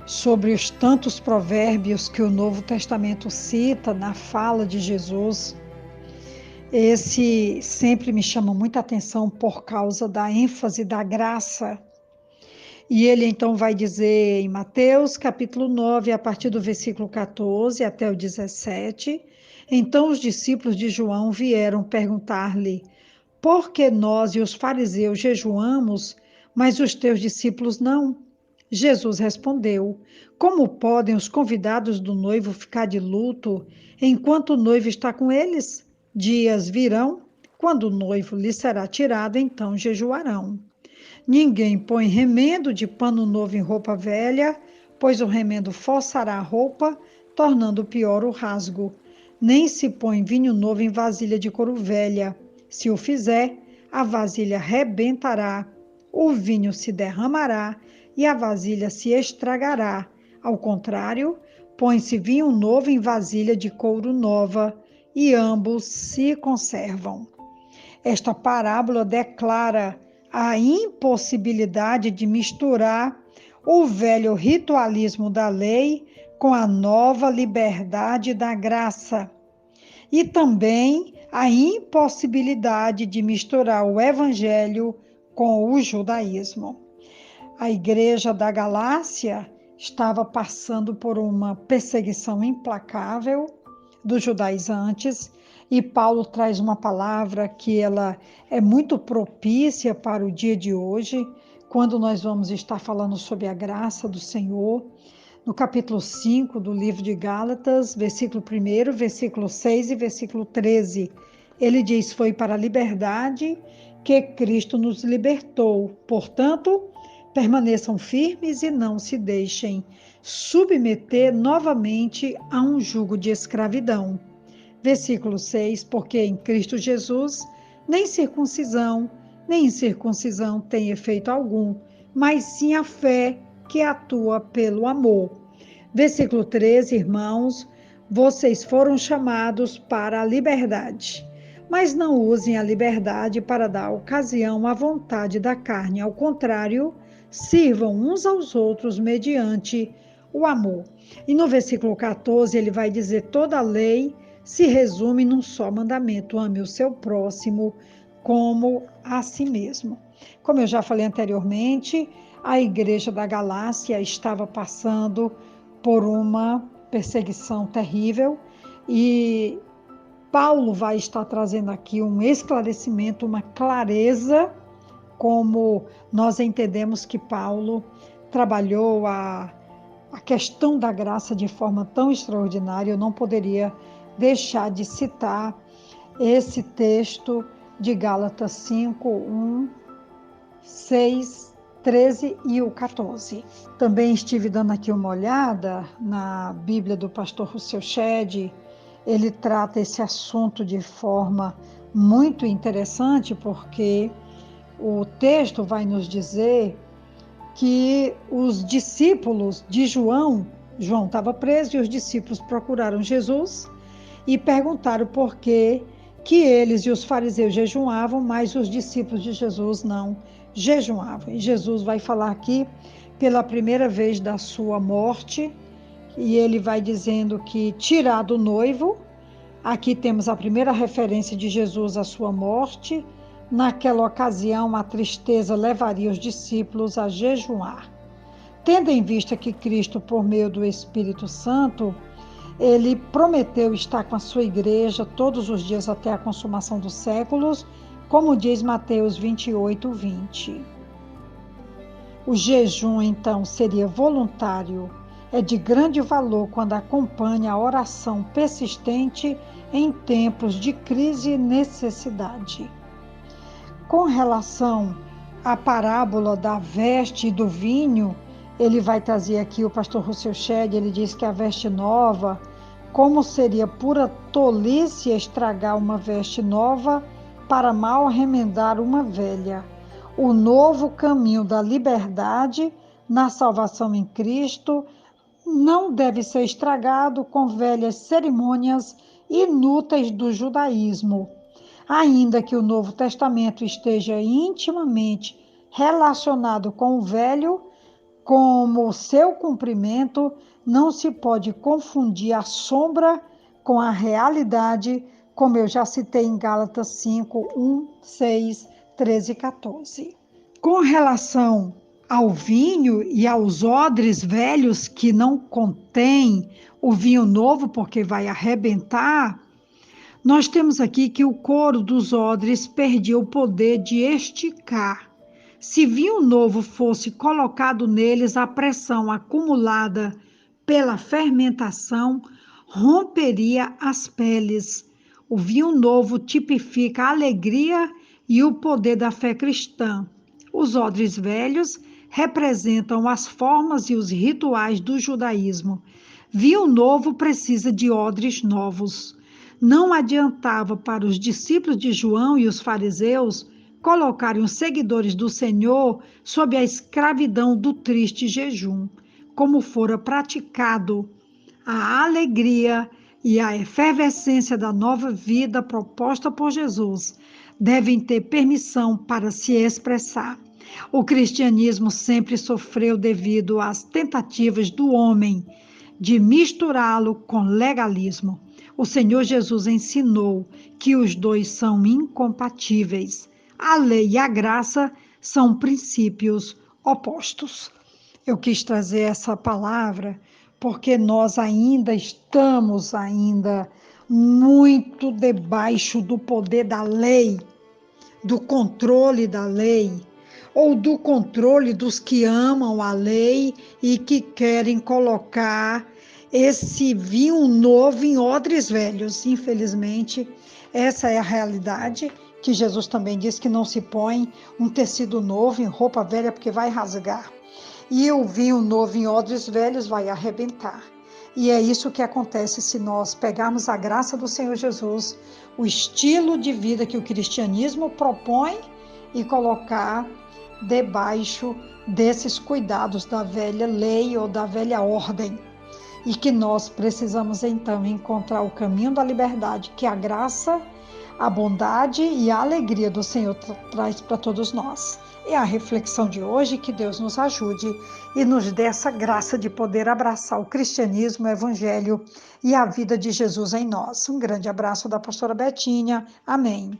sobre os tantos provérbios que o Novo Testamento cita na fala de Jesus. Esse sempre me chama muita atenção por causa da ênfase da graça. E ele então vai dizer em Mateus capítulo 9, a partir do versículo 14 até o 17, então os discípulos de João vieram perguntar-lhe: por que nós e os fariseus jejuamos, mas os teus discípulos não? Jesus respondeu: como podem os convidados do noivo ficar de luto enquanto o noivo está com eles? Dias virão, quando o noivo lhe será tirado, então jejuarão. Ninguém põe remendo de pano novo em roupa velha, pois o remendo forçará a roupa, tornando pior o rasgo. Nem se põe vinho novo em vasilha de couro velha. Se o fizer, a vasilha rebentará, o vinho se derramará e a vasilha se estragará. Ao contrário, põe-se vinho novo em vasilha de couro nova, e ambos se conservam. Esta parábola declara a impossibilidade de misturar o velho ritualismo da lei com a nova liberdade da graça, e também a impossibilidade de misturar o evangelho com o judaísmo. A igreja da Galácia estava passando por uma perseguição implacável dos judaizantes, e Paulo traz uma palavra que ela é muito propícia para o dia de hoje, quando nós vamos estar falando sobre a graça do Senhor. No capítulo 5 do livro de Gálatas, versículo 1, versículo 6 e versículo 13, ele diz: foi para a liberdade que Cristo nos libertou, portanto, permaneçam firmes e não se deixem submeter novamente a um jugo de escravidão. Versículo 6, porque em Cristo Jesus nem circuncisão, nem incircuncisão tem efeito algum, mas sim a fé que atua pelo amor. Versículo 13, irmãos, vocês foram chamados para a liberdade, mas não usem a liberdade para dar ocasião à vontade da carne, ao contrário, sirvam uns aos outros mediante o amor. E no versículo 14 ele vai dizer: toda a lei se resume num só mandamento: ame o seu próximo como a si mesmo. Como eu já falei anteriormente, a igreja da Galácia estava passando por uma perseguição terrível, e Paulo vai estar trazendo aqui um esclarecimento, uma clareza, como nós entendemos que Paulo trabalhou a questão da graça de forma tão extraordinária. Eu não poderia deixar de citar esse texto de Gálatas 5, 1, 6, 13 e o 14. Também estive dando aqui uma olhada na Bíblia do pastor Rousseau Shedd. Ele trata esse assunto de forma muito interessante, porque o texto vai nos dizer que os discípulos de João estava preso, e os discípulos procuraram Jesus e perguntaram por que eles e os fariseus jejuavam, mas os discípulos de Jesus não jejuavam. E Jesus vai falar aqui pela primeira vez da sua morte, e ele vai dizendo que tirado o noivo, aqui temos a primeira referência de Jesus à sua morte. Naquela ocasião, a tristeza levaria os discípulos a jejuar. Tendo em vista que Cristo, por meio do Espírito Santo, ele prometeu estar com a sua igreja todos os dias até a consumação dos séculos, como diz Mateus 28, 20. O jejum, então, seria voluntário. É de grande valor quando acompanha a oração persistente em tempos de crise e necessidade. Com relação à parábola da veste e do vinho, ele vai trazer aqui o pastor Rousseau Shedd. Ele diz que a veste nova, como seria pura tolice estragar uma veste nova para mal remendar uma velha. O novo caminho da liberdade na salvação em Cristo não deve ser estragado com velhas cerimônias inúteis do judaísmo. Ainda que o Novo Testamento esteja intimamente relacionado com o Velho, como seu cumprimento, não se pode confundir a sombra com a realidade, como eu já citei em Gálatas 5, 1, 6, 13 e 14. Com relação ao vinho e aos odres velhos que não contêm o vinho novo, porque vai arrebentar, nós temos aqui que o couro dos odres perdia o poder de esticar. Se vinho novo fosse colocado neles, a pressão acumulada pela fermentação romperia as peles. O vinho novo tipifica a alegria e o poder da fé cristã. Os odres velhos representam as formas e os rituais do judaísmo. Vinho novo precisa de odres novos. Não adiantava para os discípulos de João e os fariseus colocarem os seguidores do Senhor sob a escravidão do triste jejum, como fora praticado. A alegria e a efervescência da nova vida proposta por Jesus devem ter permissão para se expressar. O cristianismo sempre sofreu devido às tentativas do homem de misturá-lo com legalismo. O Senhor Jesus ensinou que os dois são incompatíveis. A lei e a graça são princípios opostos. Eu quis trazer essa palavra porque nós ainda estamos muito debaixo do poder da lei, do controle da lei, ou do controle dos que amam a lei e que querem colocar esse vinho novo em odres velhos. Infelizmente, essa é a realidade, que Jesus também diz que não se põe um tecido novo em roupa velha porque vai rasgar. E o vinho novo em odres velhos vai arrebentar. E é isso que acontece se nós pegarmos a graça do Senhor Jesus, o estilo de vida que o cristianismo propõe e colocar debaixo desses cuidados da velha lei ou da velha ordem. E que nós precisamos então encontrar o caminho da liberdade, que a graça, a bondade e a alegria do Senhor traz para todos nós. É a reflexão de hoje, que Deus nos ajude e nos dê essa graça de poder abraçar o cristianismo, o evangelho e a vida de Jesus em nós. Um grande abraço da pastora Betinha. Amém.